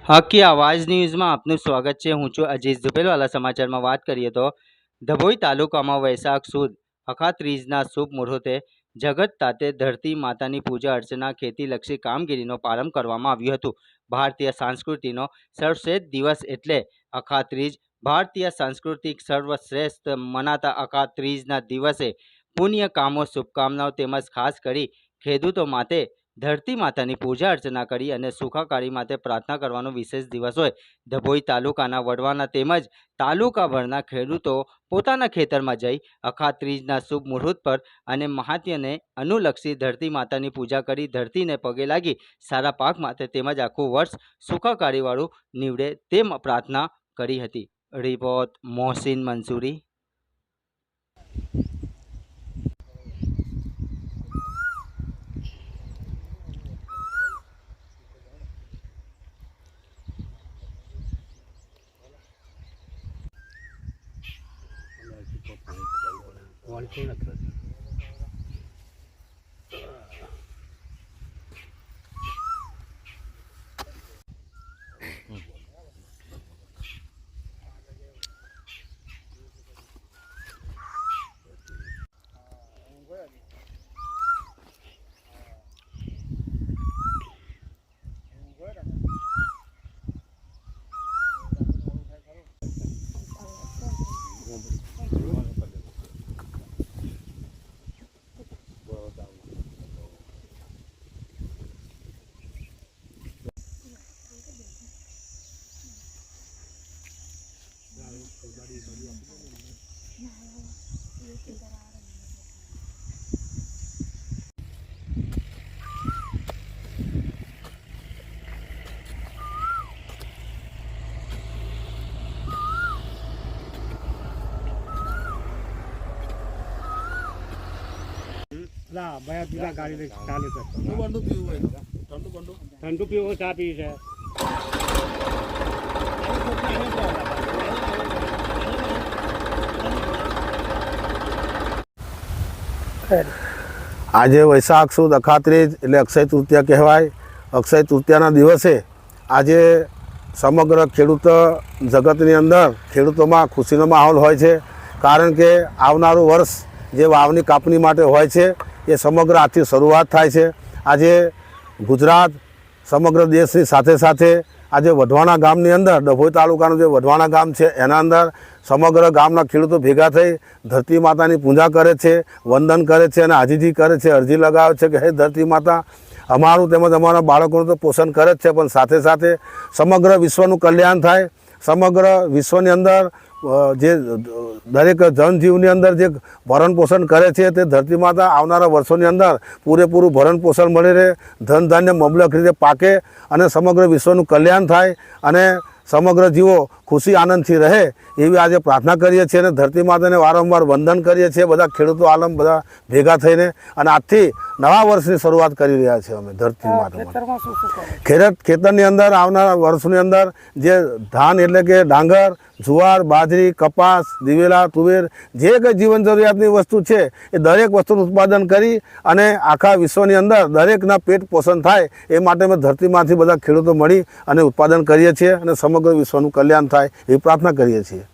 હકી આવાજ ન્યૂઝમાં આપનું સ્વાગત છે। હું છું અજીઝ ઝુપેલવાલા। સમાચારમાં વાત કરીએ તો ડભોઈ તાલુકામાં વૈશાખ સુદ અખાત્રીજના શુભ મુહૂર્તે જગત તાતે ધરતી માતાની પૂજા અર્ચના ખેતીલક્ષી કામગીરીનો પ્રારંભ કરવામાં આવ્યું હતું। ભારતીય સંસ્કૃતિનો સર્વશ્રેષ્ઠ દિવસ એટલે અખાત્રીજ। ભારતીય સાંસ્કૃતિક સર્વશ્રેષ્ઠ મનાતા અખાત્રીજના દિવસે પુણ્ય કામો શુભકામનાઓ તેમજ ખાસ કરી ખેડૂતો માટે ધરતી માતાની પૂજા અર્ચના કરી અને સુખાકારી માટે પ્રાર્થના કરવાનો વિશેષ દિવસ હોય। ડભોઈ તાલુકાના વડવાના તેમજ તાલુકાભરના ખેડૂતો પોતાના ખેતરમાં જઈ અખાત્રીજના શુભ મુહૂર્ત પર અને મહાત્મ્યને અનુલક્ષી ધરતી માતાની પૂજા કરી ધરતીને પગે લાગી સારા પાક માટે તેમજ આખું વર્ષ સુખાકારીવાળું નીવડે તેમ પ્રાર્થના કરી હતી। રિપોર્ટ મોહસિન મંસૂરી। गाड़ी चालू कर ठंडू पीवो चा पी है। आज वैशाख सुद अखात्रीज એટલે અક્ષય તૃતીયા કહેવાય। અક્ષય તૃતીયાના દિવસે આજે સમગ્ર ખેડૂત જગતની અંદર ખેડૂતોમાં ખુશીનો માહોલ હોય છે, કારણ કે આવનારું વર્ષ જે વાવની કાપણી માટે હોય છે એ સમગ્ર આજથી શરૂઆત થાય છે। આજે ગુજરાત સમગ્ર દેશની સાથે સાથે આજે વઢવાણા ગામની અંદર ડભોઈ તાલુકાનું જે વઢવાણા ગામ છે એના અંદર સમગ્ર ગામના ખેડૂતો ભેગા થઈ ધરતી માતાની પૂજા કરે છે, વંદન કરે છે અને આજીજી કરે છે, અરજી લગાવે છે કે હે ધરતી માતા અમારું તેમજ અમારા બાળકોનું તો પોષણ કરે જ છે, પણ સાથે સાથે સમગ્ર વિશ્વનું કલ્યાણ થાય। સમગ્ર વિશ્વની અંદર જે દરેક જનજીવની અંદર જે ભરણ પોષણ કરે છે તે ધરતી માતા આવનારા વર્ષોની અંદર પૂરેપૂરું ભરણ પોષણ મળી રહે, ધન ધાન્ય મબલખ રીતે પાકે અને સમગ્ર વિશ્વનું કલ્યાણ થાય અને સમગ્ર જીવો ખુશી આનંદથી રહે એવી આજે પ્રાર્થના કરીએ છીએ અને ધરતી માતાને વારંવાર વંદન કરીએ છીએ બધા ખેડૂતો આલમ બધા ભેગા થઈને અને આજથી નવા વર્ષની શરૂઆત કરી રહ્યા છીએ અમે ધરતી માતા। ખેતરની અંદર આવનારા વર્ષની અંદર જે ધાન એટલે કે ડાંગર, જુવાર, બાજરી, કપાસ, દિવેલા, તુવેર જે કંઈ જીવન જરૂરિયાતની વસ્તુ છે એ દરેક વસ્તુનું ઉત્પાદન કરી અને આખા વિશ્વની અંદર દરેકના પેટ પોષણ થાય એ માટે અમે ધરતીમાંથી બધા ખેડૂતો મળી અને ઉત્પાદન કરીએ છીએ અને સમગ્ર વિશ્વનું કલ્યાણ થાય એવી પ્રાર્થના કરીએ છીએ।